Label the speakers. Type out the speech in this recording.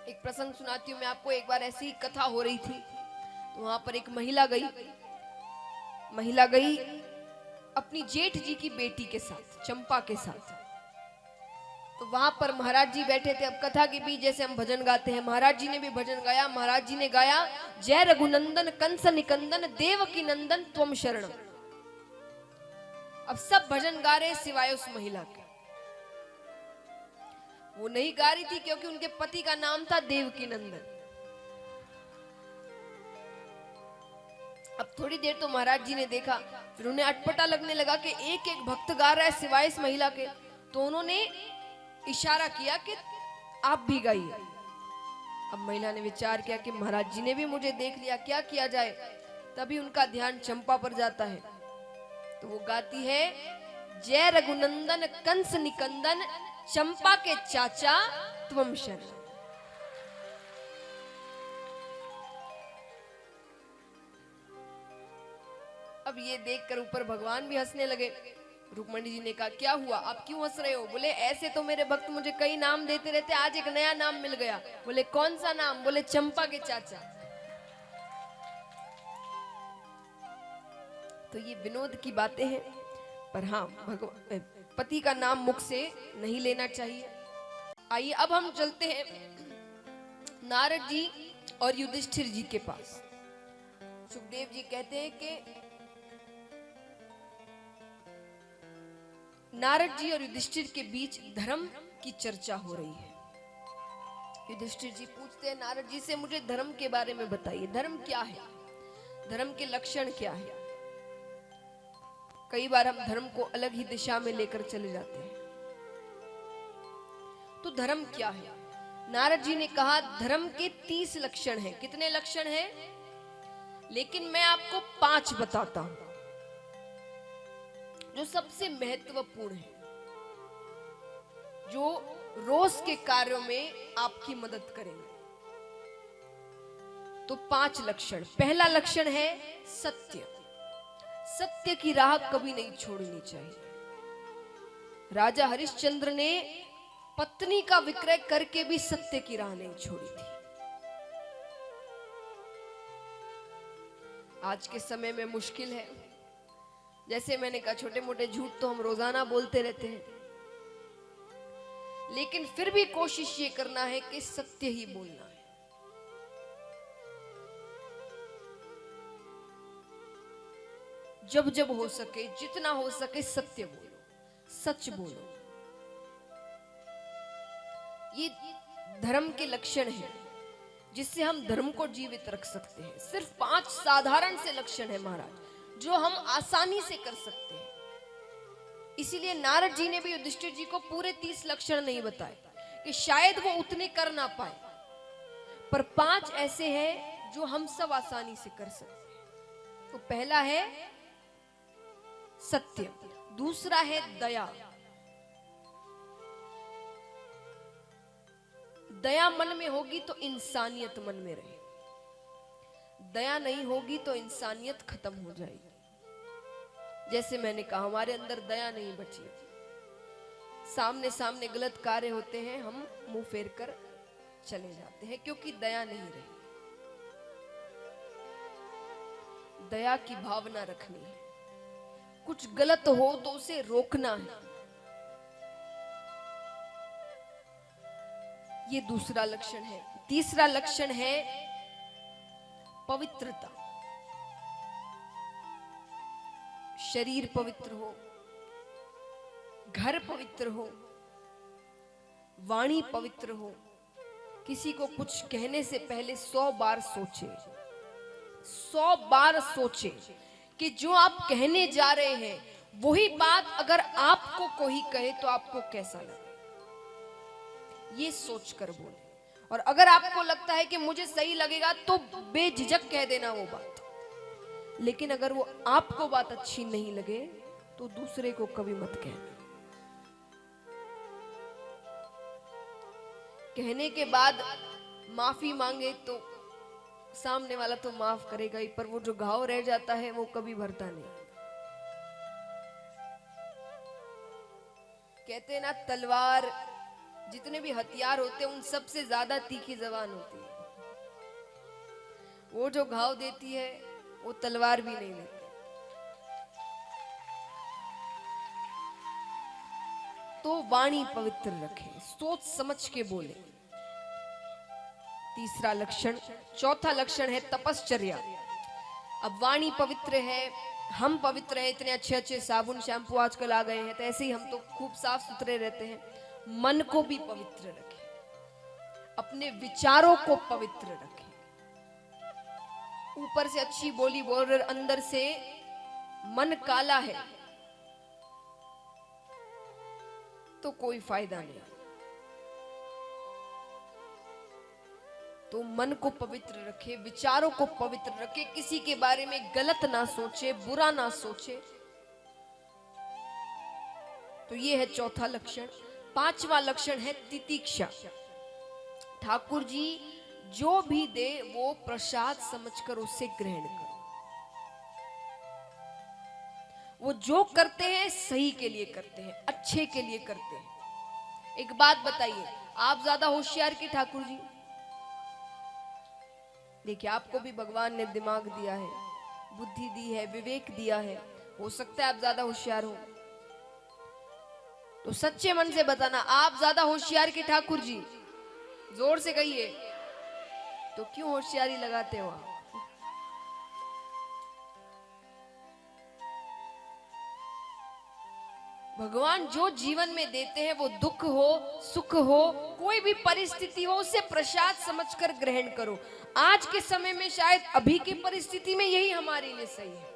Speaker 1: एक प्रसंग सुनाती हूँ मैं आपको। एक बार ऐसी कथा हो रही थी, तो वहां पर एक महिला गई अपनी जेठ जी की बेटी के साथ, चंपा के साथ। तो वहां पर महाराज जी बैठे थे। अब कथा के बीच जैसे हम भजन गाते हैं, महाराज जी ने भी भजन गाया। महाराज जी ने गाया, जय रघुनंदन कंस निकंदन देवकी नंदन त्वम शरणम। अब सब भजन गा रहे सिवाय उस महिला के। वो नहीं गा रही थी क्योंकि उनके पति का नाम था देवकी नंदन। अब थोड़ी देर तो महाराज जी ने देखा, फिर उन्हें अटपटा लगने लगा कि एक एक भक्त गा रहा है सिवाय इस महिला के। तो उन्होंने इशारा किया कि आप भी गाइए। अब महिला ने विचार किया कि महाराज जी ने भी मुझे देख लिया, क्या किया जाए। तभी उनका ध्यान चंपा पर जाता है, तो वो गाती है, जय रघुनंदन कंस निकंदन चंपा के चाचा त्वम शरण। अब ये देखकर ऊपर भगवान भी हंसने लगे। रुक्मणी जी ने कहा, क्या हुआ, आप क्यों हंस रहे हो? बोले, ऐसे तो मेरे भक्त मुझे कई नाम देते रहते, आज एक नया नाम मिल गया। बोले, कौन सा नाम? बोले, चंपा के चाचा। तो ये विनोद की बातें हैं, पर हाँ, पति का नाम मुख से नहीं लेना चाहिए। आइए अब हम चलते हैं नारद जी और युधिष्ठिर जी के पास। सुखदेव जी कहते हैं कि नारद जी और युधिष्ठिर के बीच धर्म की चर्चा हो रही है। युधिष्ठिर जी पूछते हैं नारद जी से, मुझे धर्म के बारे में बताइए, धर्म क्या है, धर्म के लक्षण क्या है। कई बार हम धर्म को अलग ही दिशा में लेकर चले जाते हैं। तो धर्म क्या है? नारद जी ने कहा, धर्म के 30 लक्षण हैं। कितने लक्षण हैं? लेकिन मैं आपको 5 बताता हूं जो सबसे महत्वपूर्ण है, जो रोज के कार्यों में आपकी मदद करेंगे। तो 5 लक्षण। पहला लक्षण है सत्य। सत्य की राह कभी नहीं छोड़नी चाहिए। राजा हरिश्चंद्र ने पत्नी का विक्रय करके भी सत्य की राह नहीं छोड़ी थी। आज के समय में मुश्किल है। जैसे मैंने कहा, छोटे मोटे झूठ तो हम रोजाना बोलते रहते हैं, लेकिन फिर भी कोशिश ये करना है कि सत्य ही बोलना है। जब जब हो सके, जितना हो सके सत्य बोलो, सच बोलो। ये धर्म के लक्षण हैं जिससे हम धर्म को जीवित रख सकते हैं। सिर्फ 5 साधारण से लक्षण है महाराज, जो हम आसानी से कर सकते हैं। इसीलिए नारद जी ने भी युधिष्ठिर जी को पूरे 30 लक्षण नहीं बताए कि शायद वो उतने कर ना पाए, पर 5 ऐसे हैं जो हम सब आसानी से कर सकते हैं। तो पहला है सत्य, दूसरा है दया। दया मन में होगी तो इंसानियत मन में रहे, दया नहीं होगी तो इंसानियत खत्म हो जाएगी। जैसे मैंने कहा, हमारे अंदर दया नहीं बची। सामने सामने गलत कार्य होते हैं, हम मुंह फेर कर चले जाते हैं क्योंकि दया नहीं रही। दया की भावना रखनी है। कुछ गलत हो तो उसे रोकना है। ये दूसरा लक्षण है। तीसरा लक्षण है पवित्रता। शरीर पवित्र हो, घर पवित्र हो, वाणी पवित्र हो। किसी को कुछ कहने से पहले 100 बार सोचे, 100 बार सोचे कि जो आप कहने जा रहे हैं वही बात अगर आपको कोई कहे तो आपको कैसा लगे, ये सोचकर बोले। और अगर आपको लगता है कि मुझे सही लगेगा तो बेझिझक कह देना वो बात। लेकिन अगर वो आपको बात अच्छी नहीं लगे तो दूसरे को कभी मत कहना। कहने के बाद माफी मांगे तो सामने वाला तो माफ करेगा ही, पर वो जो घाव रह जाता है वो कभी भरता नहीं। कहते ना, तलवार जितने भी हथियार होते हैं उन सबसे ज्यादा तीखी जबान होती है। वो जो घाव देती है वो तलवार भी नहीं देती। तो वाणी पवित्र रखें, सोच समझ के बोले। तीसरा लक्षण। चौथा लक्षण है तपश्चर्या। अब वाणी पवित्र है, हम पवित्र हैं, इतने अच्छे अच्छे साबुन शैम्पू आजकल आ गए हैं, तो ऐसे ही हम तो खूब साफ सुथरे रहते हैं। मन को भी पवित्र रखें, अपने विचारों को पवित्र रखें। ऊपर से अच्छी बोली बोल रहे, अंदर से मन काला है तो कोई फायदा नहीं। तो मन को पवित्र रखे, विचारों को पवित्र रखे, किसी के बारे में गलत ना सोचे, बुरा ना सोचे। तो ये है चौथा लक्षण। पांचवा लक्षण है तितिक्षा। ठाकुर जी जो भी दे वो प्रसाद समझकर उसे ग्रहण करो। वो जो करते हैं सही के लिए करते हैं, अच्छे के लिए करते हैं। एक बात बताइए, आप ज्यादा होशियार कि ठाकुर जी? देखिए, आपको भी भगवान ने दिमाग दिया है, बुद्धि दी है, विवेक दिया है। हो सकता है आप ज्यादा होशियार हो, तो सच्चे मन से बताना, आप ज्यादा होशियार कि ठाकुर जी? जोर से कहिए। तो क्यों होशियारी लगाते हो आप? भगवान जो जीवन में देते हैं, वो दुख हो सुख हो कोई भी परिस्थिति हो, उसे प्रसाद समझकर ग्रहण करो। आज के समय में शायद अभी की परिस्थिति में यही हमारे लिए सही है।